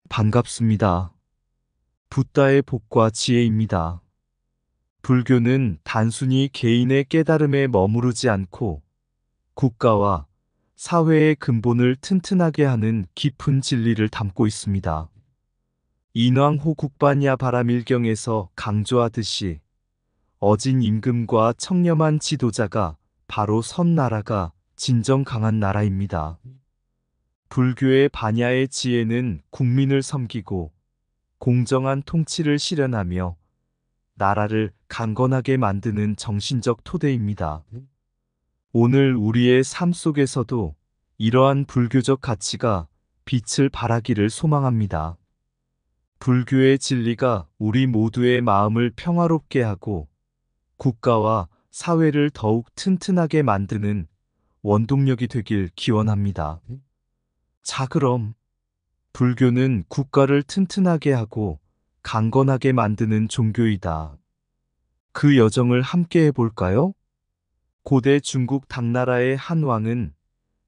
반갑습니다. 붓다의 복과 지혜입니다. 불교는 단순히 개인의 깨달음에 머무르지 않고 국가와 사회의 근본을 튼튼하게 하는 깊은 진리를 담고 있습니다. 인왕호 국반야 바라밀경에서 강조하듯이 어진 임금과 청렴한 지도자가 바로 선 나라가 진정 강한 나라입니다. 불교의 반야의 지혜는 국민을 섬기고 공정한 통치를 실현하며 나라를 강건하게 만드는 정신적 토대입니다. 오늘 우리의 삶 속에서도 이러한 불교적 가치가 빛을 발하기를 소망합니다. 불교의 진리가 우리 모두의 마음을 평화롭게 하고 국가와 사회를 더욱 튼튼하게 만드는 원동력이 되길 기원합니다. 자, 그럼 불교는 국가를 튼튼하게 하고 강건하게 만드는 종교이다. 그 여정을 함께 해볼까요? 고대 중국 당나라의 한 왕은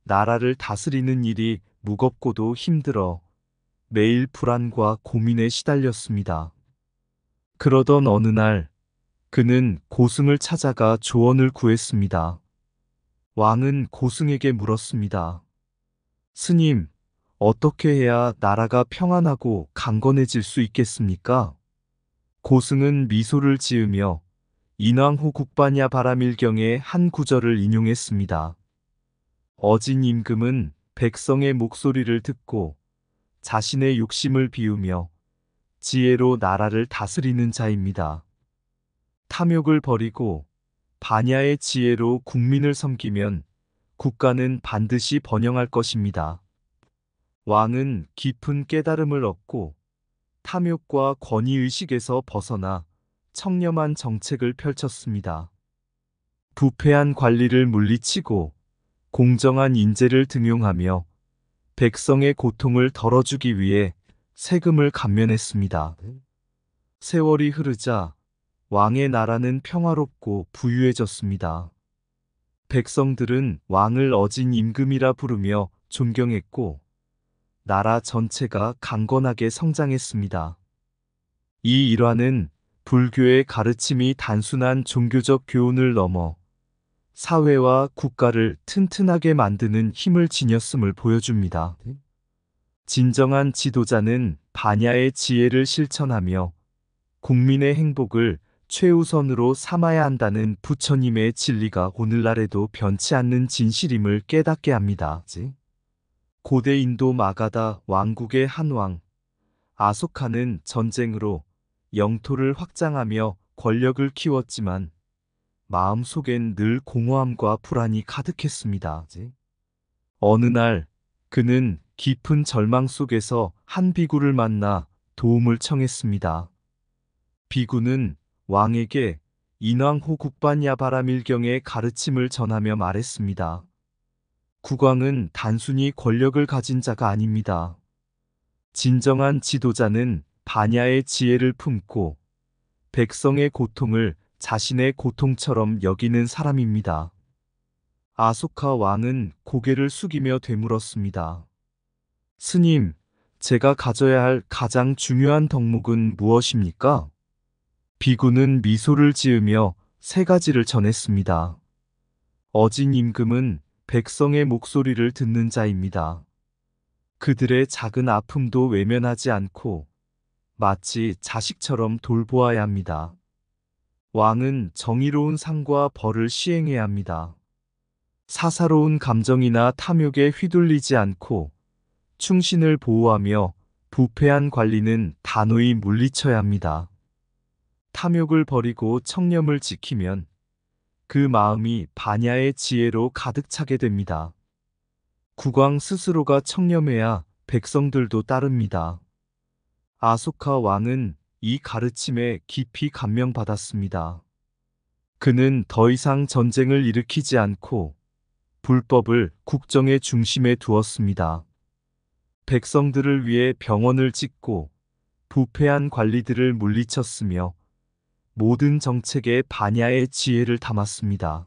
나라를 다스리는 일이 무겁고도 힘들어 매일 불안과 고민에 시달렸습니다. 그러던 어느 날 그는 고승을 찾아가 조언을 구했습니다. 왕은 고승에게 물었습니다. 스님, 어떻게 해야 나라가 평안하고 강건해질 수 있겠습니까? 고승은 미소를 지으며 인왕호 국반야 바라밀경의 한 구절을 인용했습니다. 어진 임금은 백성의 목소리를 듣고 자신의 욕심을 비우며 지혜로 나라를 다스리는 자입니다. 탐욕을 버리고 반야의 지혜로 국민을 섬기면 국가는 반드시 번영할 것입니다. 왕은 깊은 깨달음을 얻고 탐욕과 권위의식에서 벗어나 청렴한 정책을 펼쳤습니다. 부패한 관리를 물리치고 공정한 인재를 등용하며 백성의 고통을 덜어주기 위해 세금을 감면했습니다. 세월이 흐르자 왕의 나라는 평화롭고 부유해졌습니다. 백성들은 왕을 어진 임금이라 부르며 존경했고 나라 전체가 강건하게 성장했습니다. 이 일화는 불교의 가르침이 단순한 종교적 교훈을 넘어 사회와 국가를 튼튼하게 만드는 힘을 지녔음을 보여줍니다. 진정한 지도자는 반야의 지혜를 실천하며 국민의 행복을 최우선으로 삼아야 한다는 부처님의 진리가 오늘날에도 변치 않는 진실임을 깨닫게 합니다. 고대 인도 마가다 왕국의 한 왕, 아소카는 전쟁으로 영토를 확장하며 권력을 키웠지만 마음속엔 늘 공허함과 불안이 가득했습니다. 어느 날 그는 깊은 절망 속에서 한 비구를 만나 도움을 청했습니다. 비구는 왕에게 인왕호 국반야 바라밀경의 가르침을 전하며 말했습니다. 국왕은 단순히 권력을 가진 자가 아닙니다. 진정한 지도자는 반야의 지혜를 품고 백성의 고통을 자신의 고통처럼 여기는 사람입니다. 아소카 왕은 고개를 숙이며 되물었습니다. 스님, 제가 가져야 할 가장 중요한 덕목은 무엇입니까? 비구는 미소를 지으며 세 가지를 전했습니다. 어진 임금은 백성의 목소리를 듣는 자입니다. 그들의 작은 아픔도 외면하지 않고 마치 자식처럼 돌보아야 합니다. 왕은 정의로운 상과 벌을 시행해야 합니다. 사사로운 감정이나 탐욕에 휘둘리지 않고 충신을 보호하며 부패한 관리는 단호히 물리쳐야 합니다. 탐욕을 버리고 청렴을 지키면 그 마음이 반야의 지혜로 가득 차게 됩니다. 국왕 스스로가 청렴해야 백성들도 따릅니다. 아소카 왕은 이 가르침에 깊이 감명받았습니다. 그는 더 이상 전쟁을 일으키지 않고 불법을 국정의 중심에 두었습니다. 백성들을 위해 병원을 짓고 부패한 관리들을 물리쳤으며 모든 정책에 반야의 지혜를 담았습니다.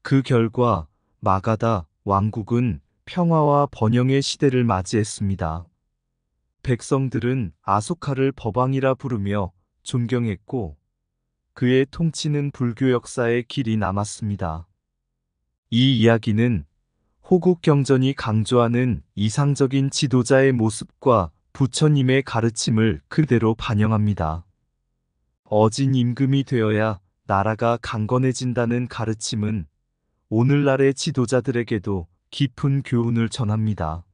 그 결과 마가다 왕국은 평화와 번영의 시대를 맞이했습니다. 백성들은 아소카를 법왕이라 부르며 존경했고 그의 통치는 불교 역사에 길이 남았습니다. 이 이야기는 호국 경전이 강조하는 이상적인 지도자의 모습과 부처님의 가르침을 그대로 반영합니다. 어진 임금이 되어야 나라가 강건해진다는 가르침은 오늘날의 지도자들에게도 깊은 교훈을 전합니다.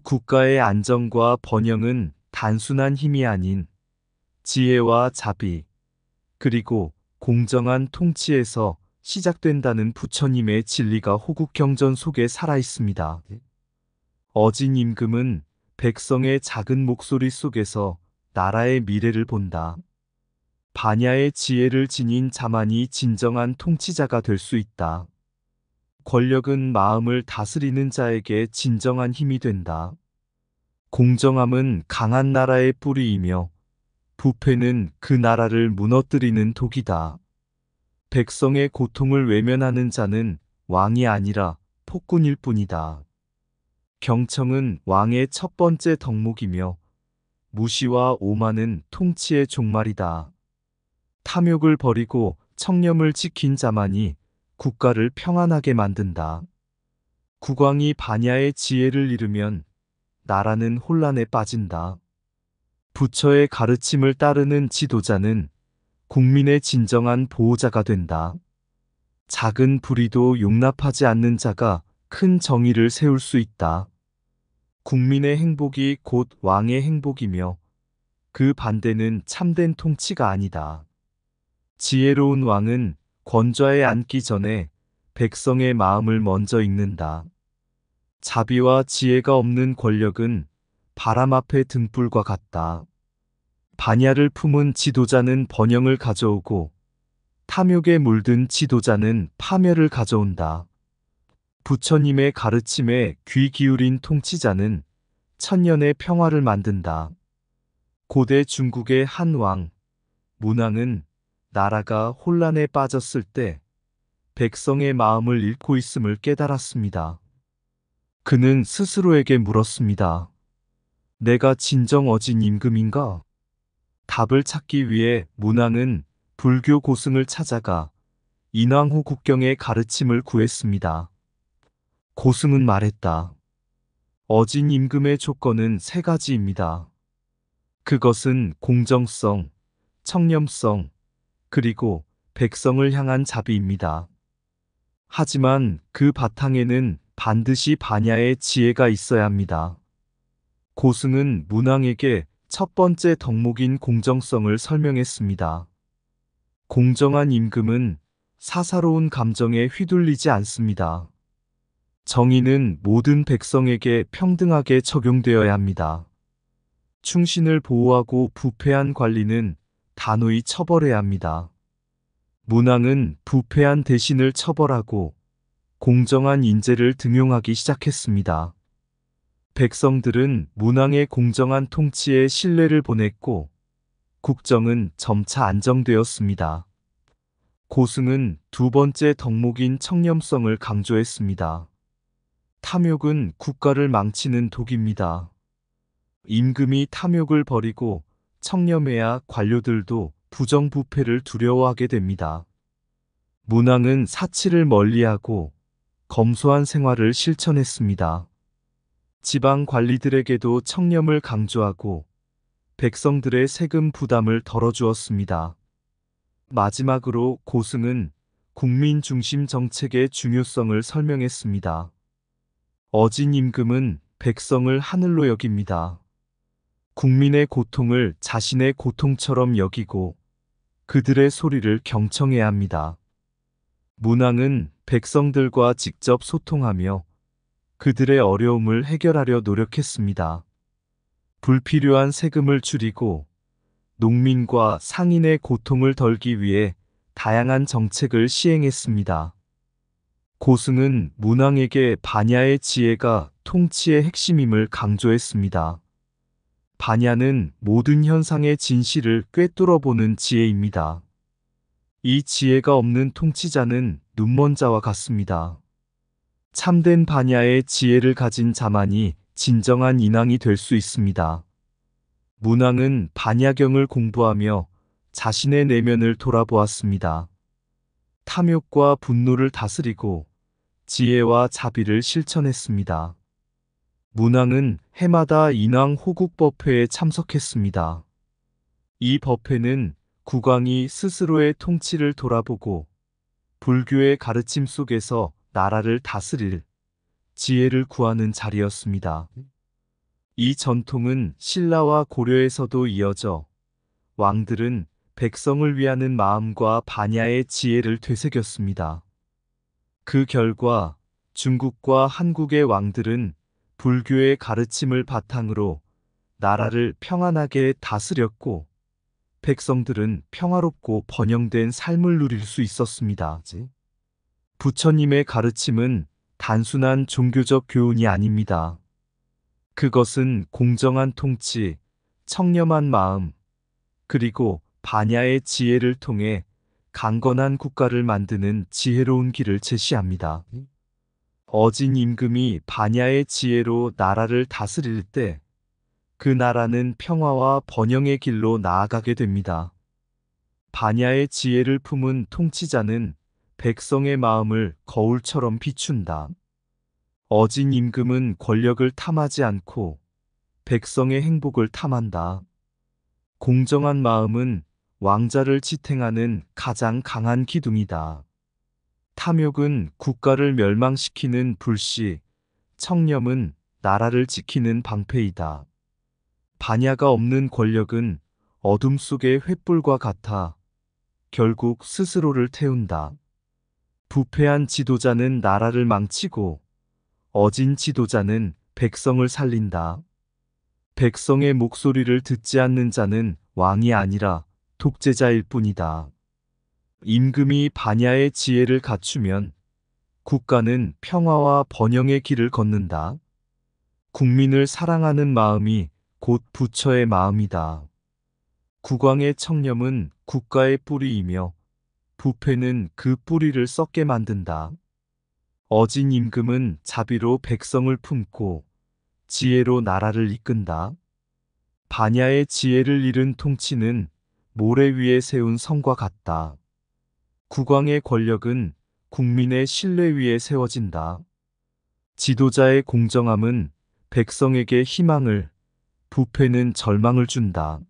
국가의 안정과 번영은 단순한 힘이 아닌 지혜와 자비, 그리고 공정한 통치에서 시작된다는 부처님의 진리가 호국경전 속에 살아 있습니다. 어진 임금은 백성의 작은 목소리 속에서 나라의 미래를 본다. 반야의 지혜를 지닌 자만이 진정한 통치자가 될 수 있다. 권력은 마음을 다스리는 자에게 진정한 힘이 된다. 공정함은 강한 나라의 뿌리이며 부패는 그 나라를 무너뜨리는 독이다. 백성의 고통을 외면하는 자는 왕이 아니라 폭군일 뿐이다. 경청은 왕의 첫 번째 덕목이며 무시와 오만은 통치의 종말이다. 탐욕을 버리고 청렴을 지킨 자만이 국가를 평안하게 만든다. 국왕이 반야의 지혜를 잃으면 나라는 혼란에 빠진다. 부처의 가르침을 따르는 지도자는 국민의 진정한 보호자가 된다. 작은 불의도 용납하지 않는 자가 큰 정의를 세울 수 있다. 국민의 행복이 곧 왕의 행복이며 그 반대는 참된 통치가 아니다. 지혜로운 왕은 권좌에 앉기 전에 백성의 마음을 먼저 읽는다. 자비와 지혜가 없는 권력은 바람 앞의 등불과 같다. 반야를 품은 지도자는 번영을 가져오고 탐욕에 물든 지도자는 파멸을 가져온다. 부처님의 가르침에 귀 기울인 통치자는 천년의 평화를 만든다. 고대 중국의 한 왕, 문왕은 나라가 혼란에 빠졌을 때 백성의 마음을 잃고 있음을 깨달았습니다. 그는 스스로에게 물었습니다. 내가 진정 어진 임금인가? 답을 찾기 위해 문왕은 불교 고승을 찾아가 인왕후 국경의 가르침을 구했습니다. 고승은 말했다. 어진 임금의 조건은 세 가지입니다. 그것은 공정성, 청렴성, 그리고 백성을 향한 자비입니다. 하지만 그 바탕에는 반드시 반야의 지혜가 있어야 합니다. 고승은 문왕에게 첫 번째 덕목인 공정성을 설명했습니다. 공정한 임금은 사사로운 감정에 휘둘리지 않습니다. 정의는 모든 백성에게 평등하게 적용되어야 합니다. 충신을 보호하고 부패한 관리는 단호히 처벌해야 합니다. 문왕은 부패한 대신을 처벌하고 공정한 인재를 등용하기 시작했습니다. 백성들은 문왕의 공정한 통치에 신뢰를 보냈고 국정은 점차 안정되었습니다. 고승은 두 번째 덕목인 청렴성을 강조했습니다. 탐욕은 국가를 망치는 독입니다. 임금이 탐욕을 버리고 청렴해야 관료들도 부정부패를 두려워하게 됩니다. 문왕은 사치를 멀리하고 검소한 생활을 실천했습니다. 지방 관리들에게도 청렴을 강조하고 백성들의 세금 부담을 덜어주었습니다. 마지막으로 고승은 국민 중심 정책의 중요성을 설명했습니다. 어진 임금은 백성을 하늘로 여깁니다. 국민의 고통을 자신의 고통처럼 여기고 그들의 소리를 경청해야 합니다. 문왕은 백성들과 직접 소통하며 그들의 어려움을 해결하려 노력했습니다. 불필요한 세금을 줄이고 농민과 상인의 고통을 덜기 위해 다양한 정책을 시행했습니다. 고승은 문왕에게 반야의 지혜가 통치의 핵심임을 강조했습니다. 반야는 모든 현상의 진실을 꿰뚫어 보는 지혜입니다. 이 지혜가 없는 통치자는 눈먼 자와 같습니다. 참된 반야의 지혜를 가진 자만이 진정한 인왕이 될 수 있습니다. 문왕은 반야경을 공부하며 자신의 내면을 돌아보았습니다. 탐욕과 분노를 다스리고 지혜와 자비를 실천했습니다. 문왕은 해마다 인왕 호국법회에 참석했습니다. 이 법회는 국왕이 스스로의 통치를 돌아보고 불교의 가르침 속에서 나라를 다스릴 지혜를 구하는 자리였습니다. 이 전통은 신라와 고려에서도 이어져 왕들은 백성을 위하는 마음과 반야의 지혜를 되새겼습니다. 그 결과 중국과 한국의 왕들은 불교의 가르침을 바탕으로 나라를 평안하게 다스렸고 백성들은 평화롭고 번영된 삶을 누릴 수 있었습니다. 부처님의 가르침은 단순한 종교적 교훈이 아닙니다. 그것은 공정한 통치, 청렴한 마음, 그리고 반야의 지혜를 통해 강건한 국가를 만드는 지혜로운 길을 제시합니다. 어진 임금이 반야의 지혜로 나라를 다스릴 때 그 나라는 평화와 번영의 길로 나아가게 됩니다. 반야의 지혜를 품은 통치자는 백성의 마음을 거울처럼 비춘다. 어진 임금은 권력을 탐하지 않고 백성의 행복을 탐한다. 공정한 마음은 왕자를 지탱하는 가장 강한 기둥이다. 탐욕은 국가를 멸망시키는 불씨, 청렴은 나라를 지키는 방패이다. 반야가 없는 권력은 어둠 속의 횃불과 같아 결국 스스로를 태운다. 부패한 지도자는 나라를 망치고 어진 지도자는 백성을 살린다. 백성의 목소리를 듣지 않는 자는 왕이 아니라 독재자일 뿐이다. 임금이 반야의 지혜를 갖추면 국가는 평화와 번영의 길을 걷는다. 국민을 사랑하는 마음이 곧 부처의 마음이다. 국왕의 청렴은 국가의 뿌리이며 부패는 그 뿌리를 썩게 만든다. 어진 임금은 자비로 백성을 품고 지혜로 나라를 이끈다. 반야의 지혜를 잃은 통치는 모래 위에 세운 성과 같다. 국왕의 권력은 국민의 신뢰 위에 세워진다. 지도자의 공정함은 백성에게 희망을, 부패는 절망을 준다.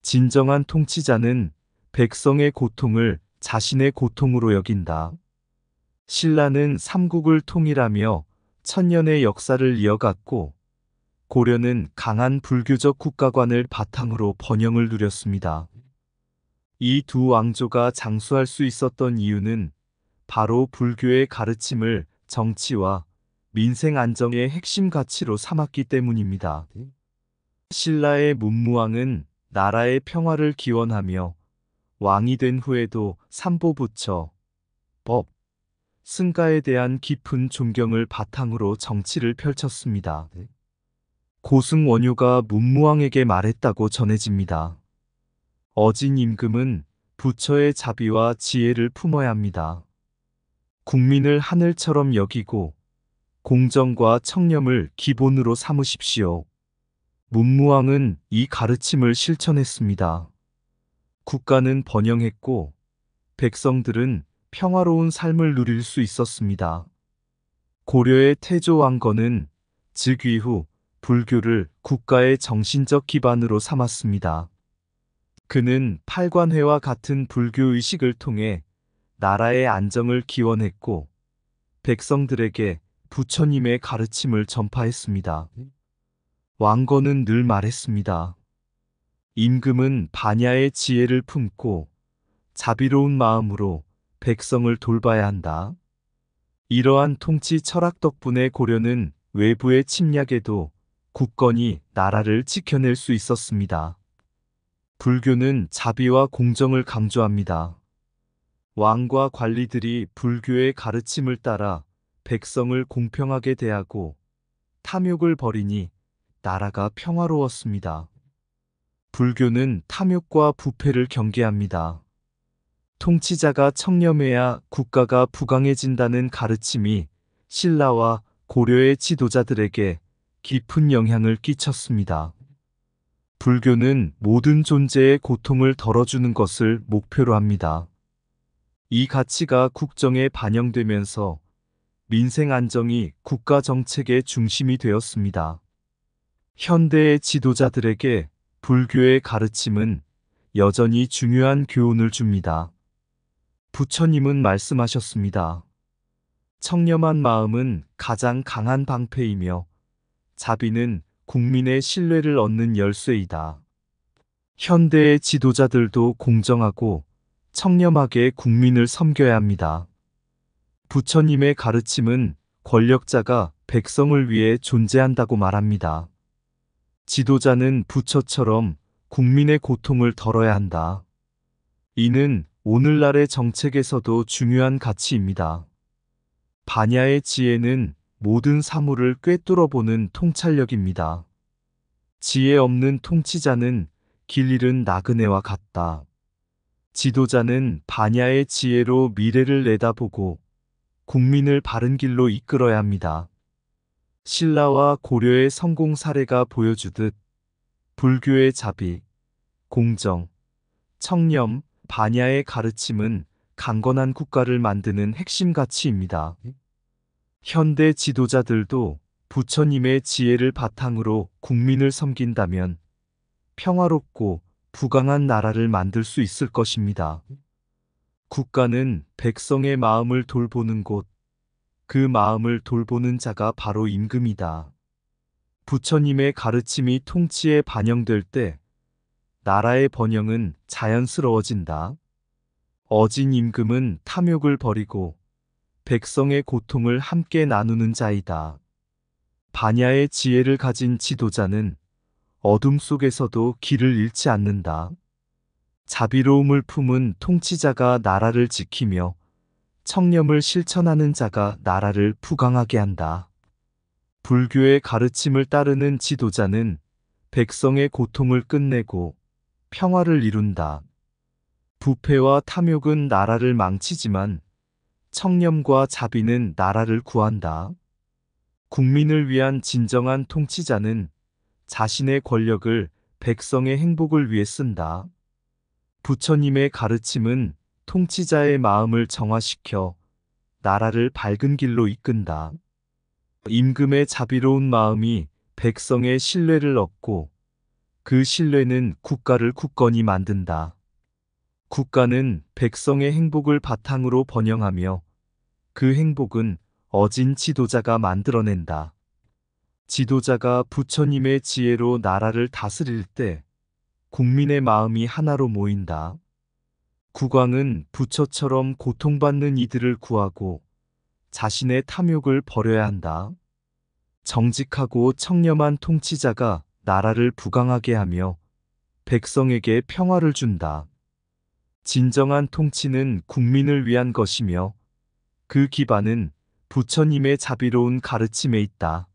진정한 통치자는 백성의 고통을 자신의 고통으로 여긴다. 신라는 삼국을 통일하며 천년의 역사를 이어갔고 고려는 강한 불교적 국가관을 바탕으로 번영을 누렸습니다. 이 두 왕조가 장수할 수 있었던 이유는 바로 불교의 가르침을 정치와 민생 안정의 핵심 가치로 삼았기 때문입니다. 신라의 문무왕은 나라의 평화를 기원하며 왕이 된 후에도 삼보부처, 법, 승가에 대한 깊은 존경을 바탕으로 정치를 펼쳤습니다. 고승원효가 문무왕에게 말했다고 전해집니다. 어진 임금은 부처의 자비와 지혜를 품어야 합니다. 국민을 하늘처럼 여기고 공정과 청렴을 기본으로 삼으십시오. 문무왕은 이 가르침을 실천했습니다. 국가는 번영했고 백성들은 평화로운 삶을 누릴 수 있었습니다. 고려의 태조왕건은 즉위 후 불교를 국가의 정신적 기반으로 삼았습니다. 그는 팔관회와 같은 불교 의식을 통해 나라의 안정을 기원했고 백성들에게 부처님의 가르침을 전파했습니다. 왕건은 늘 말했습니다. 임금은 반야의 지혜를 품고 자비로운 마음으로 백성을 돌봐야 한다. 이러한 통치 철학 덕분에 고려는 외부의 침략에도 굳건히 나라를 지켜낼 수 있었습니다. 불교는 자비와 공정을 강조합니다. 왕과 관리들이 불교의 가르침을 따라 백성을 공평하게 대하고 탐욕을 버리니 나라가 평화로웠습니다. 불교는 탐욕과 부패를 경계합니다. 통치자가 청렴해야 국가가 부강해진다는 가르침이 신라와 고려의 지도자들에게 깊은 영향을 끼쳤습니다. 불교는 모든 존재의 고통을 덜어주는 것을 목표로 합니다. 이 가치가 국정에 반영되면서 민생 안정이 국가 정책의 중심이 되었습니다. 현대의 지도자들에게 불교의 가르침은 여전히 중요한 교훈을 줍니다. 부처님은 말씀하셨습니다. 청렴한 마음은 가장 강한 방패이며 자비는 국민의 신뢰를 얻는 열쇠이다. 현대의 지도자들도 공정하고 청렴하게 국민을 섬겨야 합니다. 부처님의 가르침은 권력자가 백성을 위해 존재한다고 말합니다. 지도자는 부처처럼 국민의 고통을 덜어야 한다. 이는 오늘날의 정책에서도 중요한 가치입니다. 반야의 지혜는 모든 사물을 꿰뚫어보는 통찰력입니다. 지혜 없는 통치자는 길 잃은 나그네와 같다. 지도자는 반야의 지혜로 미래를 내다보고 국민을 바른 길로 이끌어야 합니다. 신라와 고려의 성공 사례가 보여주듯 불교의 자비, 공정, 청렴, 반야의 가르침은 강건한 국가를 만드는 핵심 가치입니다. 현대 지도자들도 부처님의 지혜를 바탕으로 국민을 섬긴다면 평화롭고 부강한 나라를 만들 수 있을 것입니다. 국가는 백성의 마음을 돌보는 곳, 그 마음을 돌보는 자가 바로 임금이다. 부처님의 가르침이 통치에 반영될 때 나라의 번영은 자연스러워진다. 어진 임금은 탐욕을 버리고 백성의 고통을 함께 나누는 자이다. 반야의 지혜를 가진 지도자는 어둠 속에서도 길을 잃지 않는다. 자비로움을 품은 통치자가 나라를 지키며 청렴을 실천하는 자가 나라를 부강하게 한다. 불교의 가르침을 따르는 지도자는 백성의 고통을 끝내고 평화를 이룬다. 부패와 탐욕은 나라를 망치지만 청렴과 자비는 나라를 구한다. 국민을 위한 진정한 통치자는 자신의 권력을 백성의 행복을 위해 쓴다. 부처님의 가르침은 통치자의 마음을 정화시켜 나라를 밝은 길로 이끈다. 임금의 자비로운 마음이 백성의 신뢰를 얻고 그 신뢰는 국가를 굳건히 만든다. 국가는 백성의 행복을 바탕으로 번영하며 그 행복은 어진 지도자가 만들어낸다. 지도자가 부처님의 지혜로 나라를 다스릴 때 국민의 마음이 하나로 모인다. 국왕은 부처처럼 고통받는 이들을 구하고 자신의 탐욕을 버려야 한다. 정직하고 청렴한 통치자가 나라를 부강하게 하며 백성에게 평화를 준다. 진정한 통치는 국민을 위한 것이며 그 기반은 부처님의 자비로운 가르침에 있다.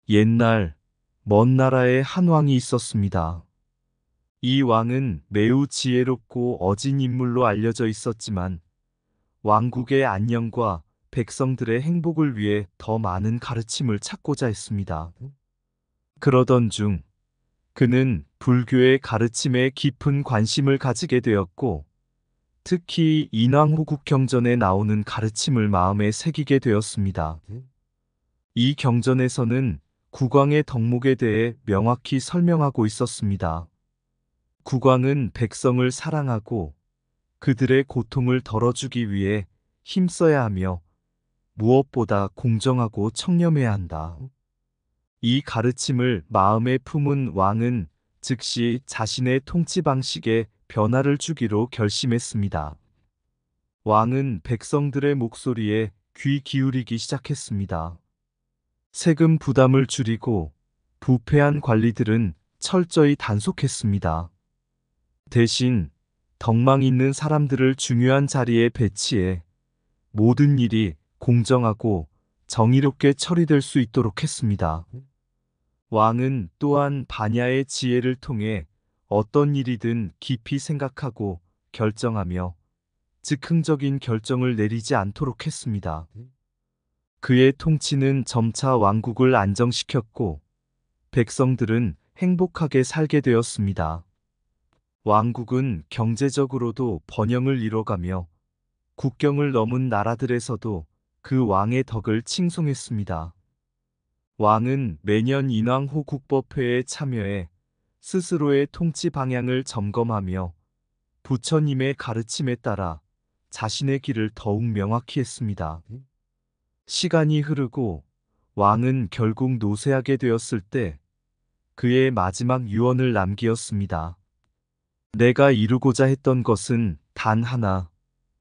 옛날 먼 나라에 한 왕이 있었습니다. 이 왕은 매우 지혜롭고 어진 인물로 알려져 있었지만 왕국의 안녕과 백성들의 행복을 위해 더 많은 가르침을 찾고자 했습니다. 그러던 중 그는 불교의 가르침에 깊은 관심을 가지게 되었고 특히 인왕호국경전에 나오는 가르침을 마음에 새기게 되었습니다. 이 경전에서는 국왕의 덕목에 대해 명확히 설명하고 있었습니다. 국왕은 백성을 사랑하고 그들의 고통을 덜어주기 위해 힘써야 하며 무엇보다 공정하고 청렴해야 한다. 이 가르침을 마음에 품은 왕은 즉시 자신의 통치 방식에 변화를 주기로 결심했습니다. 왕은 백성들의 목소리에 귀 기울이기 시작했습니다. 세금 부담을 줄이고 부패한 관리들은 철저히 단속했습니다. 대신 덕망 있는 사람들을 중요한 자리에 배치해 모든 일이 공정하고 정의롭게 처리될 수 있도록 했습니다. 왕은 또한 반야의 지혜를 통해 어떤 일이든 깊이 생각하고 결정하며 즉흥적인 결정을 내리지 않도록 했습니다. 그의 통치는 점차 왕국을 안정시켰고 백성들은 행복하게 살게 되었습니다. 왕국은 경제적으로도 번영을 이뤄가며 국경을 넘은 나라들에서도 그 왕의 덕을 칭송했습니다. 왕은 매년 인왕호 국법회에 참여해 스스로의 통치 방향을 점검하며 부처님의 가르침에 따라 자신의 길을 더욱 명확히 했습니다. 시간이 흐르고 왕은 결국 노쇠하게 되었을 때 그의 마지막 유언을 남기었습니다. 내가 이루고자 했던 것은 단 하나,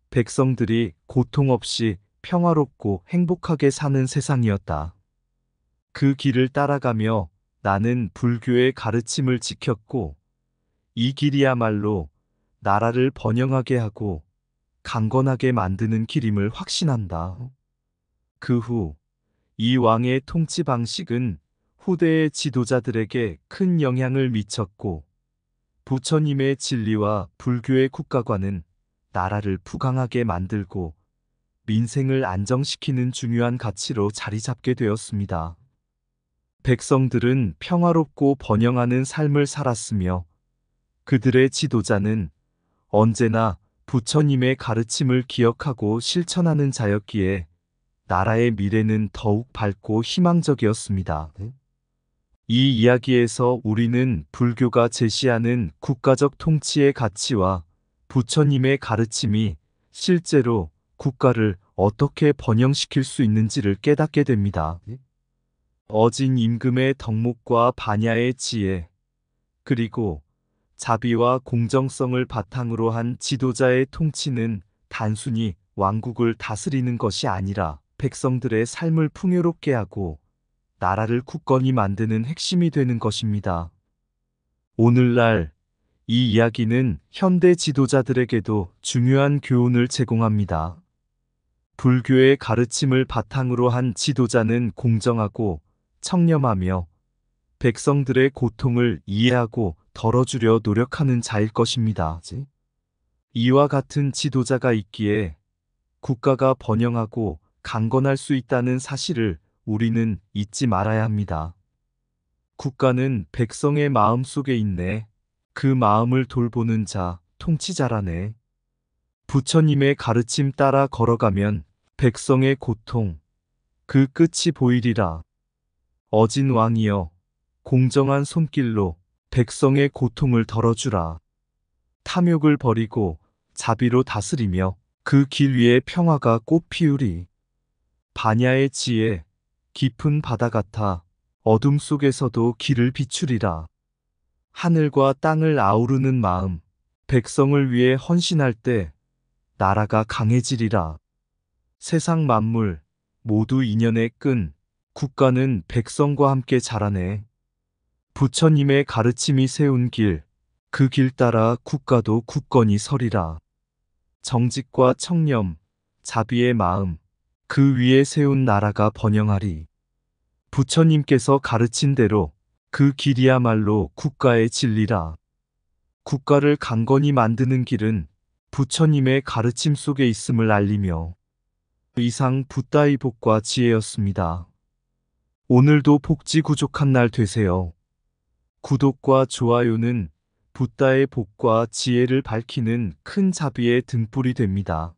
백성들이 고통 없이 평화롭고 행복하게 사는 세상이었다. 그 길을 따라가며 나는 불교의 가르침을 지켰고, 이 길이야말로 나라를 번영하게 하고 강건하게 만드는 길임을 확신한다. 그 후, 이 왕의 통치 방식은 후대의 지도자들에게 큰 영향을 미쳤고, 부처님의 진리와 불교의 국가관은 나라를 부강하게 만들고 민생을 안정시키는 중요한 가치로 자리 잡게 되었습니다. 백성들은 평화롭고 번영하는 삶을 살았으며 그들의 지도자는 언제나 부처님의 가르침을 기억하고 실천하는 자였기에 나라의 미래는 더욱 밝고 희망적이었습니다. 이 이야기에서 우리는 불교가 제시하는 국가적 통치의 가치와 부처님의 가르침이 실제로 국가를 어떻게 번영시킬 수 있는지를 깨닫게 됩니다. 어진 임금의 덕목과 반야의 지혜, 그리고 자비와 공정성을 바탕으로 한 지도자의 통치는 단순히 왕국을 다스리는 것이 아니라 백성들의 삶을 풍요롭게 하고 나라를 굳건히 만드는 핵심이 되는 것입니다. 오늘날 이 이야기는 현대 지도자들에게도 중요한 교훈을 제공합니다. 불교의 가르침을 바탕으로 한 지도자는 공정하고 청렴하며 백성들의 고통을 이해하고 덜어주려 노력하는 자일 것입니다. 이와 같은 지도자가 있기에 국가가 번영하고 강건할 수 있다는 사실을 우리는 잊지 말아야 합니다. 국가는 백성의 마음 속에 있네. 그 마음을 돌보는 자, 통치자라네. 부처님의 가르침 따라 걸어가면 백성의 고통, 그 끝이 보이리라. 어진 왕이여, 공정한 손길로 백성의 고통을 덜어주라. 탐욕을 버리고 자비로 다스리며 그 길 위에 평화가 꽃 피우리. 반야의 지혜, 깊은 바다 같아 어둠 속에서도 길을 비추리라. 하늘과 땅을 아우르는 마음, 백성을 위해 헌신할 때 나라가 강해지리라. 세상 만물, 모두 인연의 끈, 국가는 백성과 함께 자라네. 부처님의 가르침이 세운 길, 그 길 따라 국가도 굳건히 서리라. 정직과 청렴, 자비의 마음, 그 위에 세운 나라가 번영하리. 부처님께서 가르친 대로 그 길이야말로 국가의 진리라. 국가를 강건히 만드는 길은 부처님의 가르침 속에 있음을 알리며. 이상 붓다의 복과 지혜였습니다. 오늘도 복지 구족한 날 되세요. 구독과 좋아요는 붓다의 복과 지혜를 밝히는 큰 자비의 등불이 됩니다.